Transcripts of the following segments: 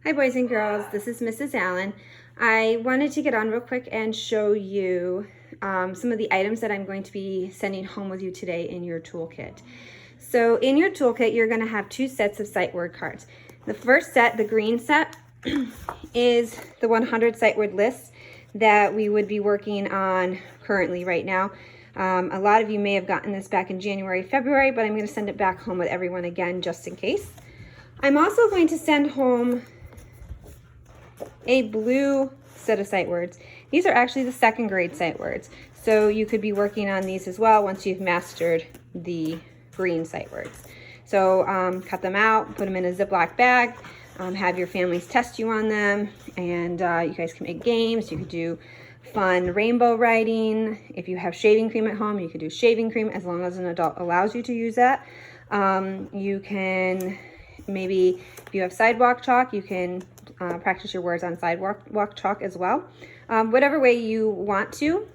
Hi boys and girls, this is Mrs. Allen. I wanted to get on real quick and show you some of the items that I'm going to be sending home with you today in your toolkit. So in your toolkit, you're going to have two sets of sight word cards. The first set, the green set, is the 100 sight word lists that we would be working on currently right now. A lot of you may have gotten this back in January, February, but I'm going to send it back home with everyone again just in case. I'm also going to send home a blue set of sight words. These are actually the second grade sight words. So you could be working on these as well once you've mastered the green sight words. So cut them out, put them in a Ziploc bag, have your families test you on them, and you guys can make games. You could do fun rainbow writing. If you have shaving cream at home, you could do shaving cream as long as an adult allows you to use that. You can maybe, if you have sidewalk chalk, you can practice your words on sidewalk chalk as well. Whatever way you want to,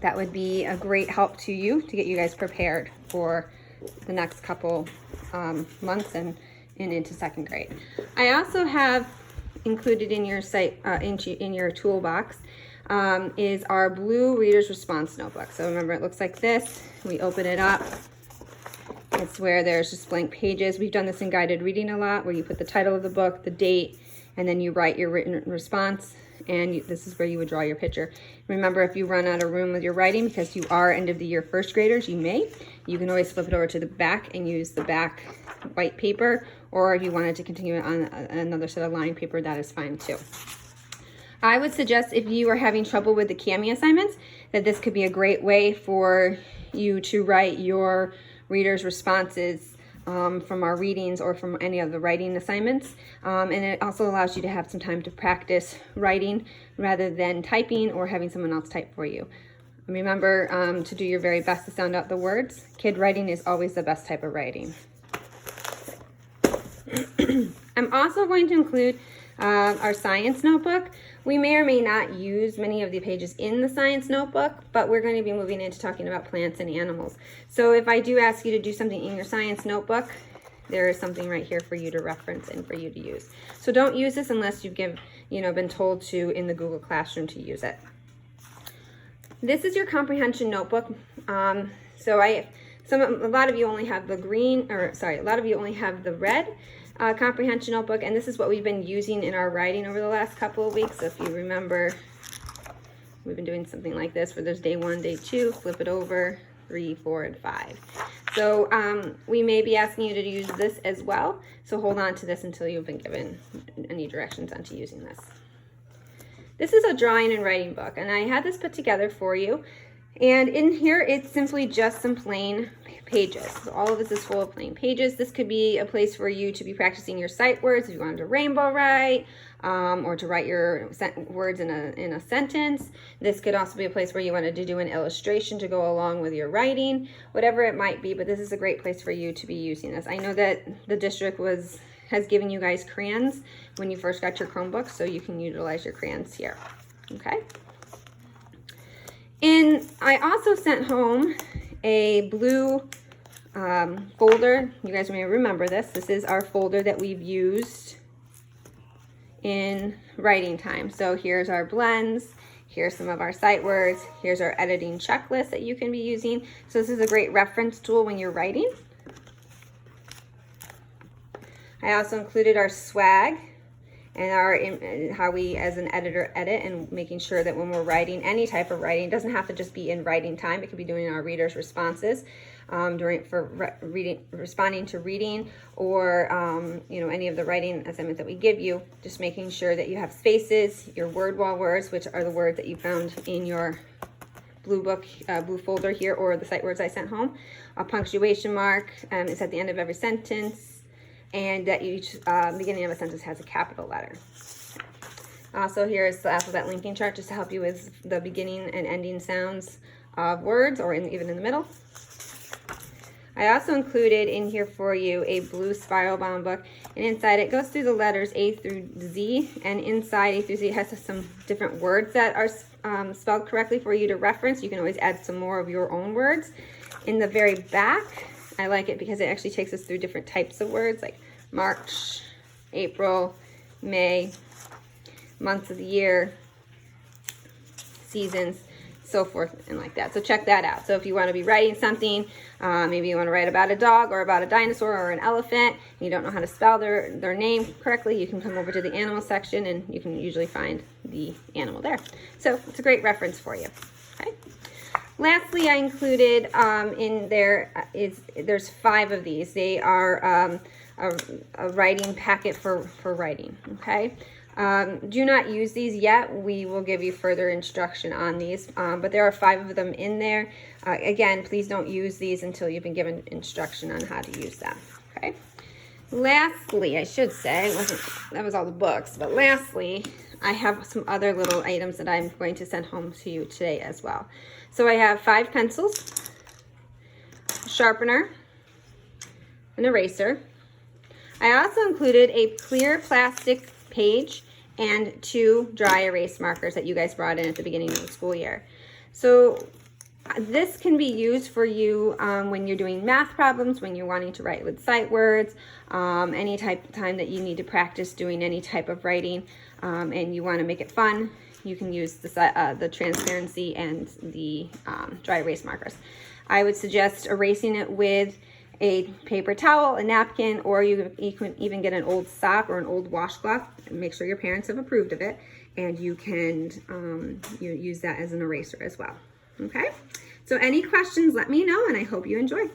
that would be a great help to you to get you guys prepared for the next couple months and into second grade. I also have included in your in your toolbox is our blue reader's response notebook. So remember, it looks like this. We open it up. It's where there's just blank pages. We've done this in guided reading a lot, where you put the title of the book, the date, and then you write your written response, and this is where you would draw your picture. Remember, if you run out of room with your writing, because you are end of the year first graders, you can always flip it over to the back and use the back white paper, or if you wanted to continue it on another set of lined paper, that is fine too. I would suggest, if you are having trouble with the Kami assignments, that this could be a great way for you to write your readers' responses from our readings or from any of the writing assignments. And it also allows you to have some time to practice writing rather than typing or having someone else type for you. Remember to do your very best to sound out the words. Kid writing is always the best type of writing. I'm also going to include our science notebook. We may or may not use many of the pages in the science notebook, but we're going to be moving into talking about plants and animals. So if I do ask you to do something in your science notebook, there is something right here for you to reference and for you to use. So don't use this unless you've been told to in the Google Classroom to use it. This is your comprehension notebook. A lot of you only have the red comprehension notebook, and this is what we've been using in our writing over the last couple of weeks. So if you remember, we've been doing something like this where there's day 1, day 2, flip it over, 3, 4, and 5. So we may be asking you to use this as well. So hold on to this until you've been given any directions onto using this. This is a drawing and writing book, and I had this put together for you. And in here, it's simply just some plain pages. So all of this is full of plain pages. This could be a place for you to be practicing your sight words if you wanted to rainbow write, or to write your words in a sentence. This could also be a place where you wanted to do an illustration to go along with your writing, whatever it might be. But this is a great place for you to be using this. I know that the district has given you guys crayons when you first got your Chromebook, so you can utilize your crayons here. Okay. And I also sent home a blue folder. You guys may remember this. This is our folder that we've used in writing time. So here's our blends. Here's some of our sight words. Here's our editing checklist that you can be using. So this is a great reference tool when you're writing. I also included our swag and how we as an editor edit, and making sure that when we're writing any type of writing, it doesn't have to just be in writing time. It could be doing our readers' responses responding to reading, or any of the writing assignments that we give you. Just making sure that you have spaces, your word wall words, which are the words that you found in your blue folder here, or the sight words I sent home. A punctuation mark is at the end of every sentence, and that each beginning of a sentence has a capital letter. Also, here is the alphabet linking chart, just to help you with the beginning and ending sounds of words, or even in the middle. I also included in here for you a blue spiral bound book, and inside it goes through the letters A through Z, and inside A through Z has some different words that are spelled correctly for you to reference. You can always add some more of your own words. In the very back, I like it because it actually takes us through different types of words, like March, April, May, months of the year, seasons, so forth and like that. So check that out. So if you want to be writing something, maybe you want to write about a dog or about a dinosaur or an elephant, and you don't know how to spell their name correctly, you can come over to the animal section and you can usually find the animal there. So it's a great reference for you. Okay. Lastly, I included in there there's 5 of these. They are a writing packet for writing. Okay. Do not use these yet. We will give you further instruction on these, but there are 5 of them in there. Again, please don't use these until you've been given instruction on how to use them. Okay. Lastly, I should say, that was all the books, but lastly, I have some other little items that I'm going to send home to you today as well. So I have 5 pencils, a sharpener, an eraser. I also included a clear plastic page and 2 dry erase markers that you guys brought in at the beginning of the school year. So this can be used for you when you're doing math problems, when you're wanting to write with sight words, any type of time that you need to practice doing any type of writing, and you want to make it fun. You can use the transparency and the dry erase markers. I would suggest erasing it with a paper towel, a napkin, or you can even get an old sock or an old washcloth. Make sure your parents have approved of it, and you can use that as an eraser as well. Okay, so any questions, let me know, and I hope you enjoy.